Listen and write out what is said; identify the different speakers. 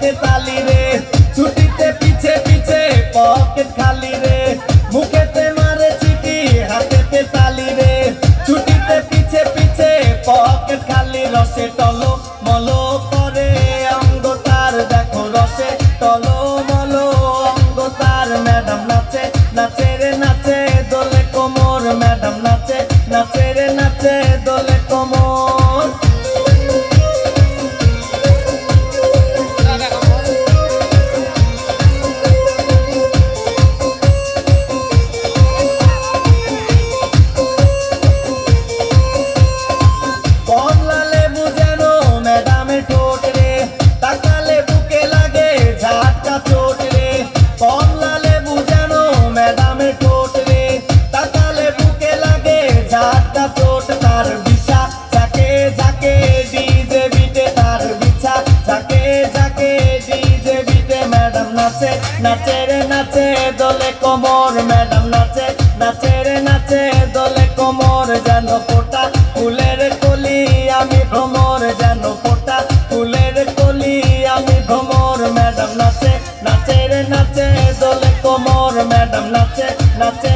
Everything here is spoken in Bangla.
Speaker 1: হাতেতে তালি রে, ছুটিতে পিছে পিছে পকেট খালি রে, মুখেতে মারে চিঠি হাতেতে তালি রে, ছুটিতে পিছে পিছে পকেট খালি, রসে টলো মলো করে অঙ্গ তার, দেখো রসে টলো মলো অঙ্গ তার। ম্যাডাম নাচে নাচে রে নাচে দোলে কোমর, ম্যাডাম নাচে নাচে রে নাচে দোলে কোমর। কমলা লেবু যেন ম্যাডামের ঠোঁট রে, তাকালে বুকে লাগে ঝাটকা চোট রে। কমলা লেবু যেন ম্যাডামের ঠোঁট রে, তাকালে বুকে লাগে ঝাটকা চোট। তার বিছা ঝাঁকে ঝাঁকে ডিজে বিটে, তার বিছা ঝাঁকে ঝাঁকে ডিজে বিটে। ম্যাডাম নাচে নাচে রে নাচে দোলে কোমর, ম্যাডাম নাচে নাচে রে নাচে দোলে কোমর। যেন ফোটা ফুলের কলি আমি ভ্রমর, যেন ফোটা ফুলের কলি আমি ভ্রমর। ম্যাডাম নাচে নাচে রে নাচে দোলে কোমর, ম্যাডাম নাচে নাচে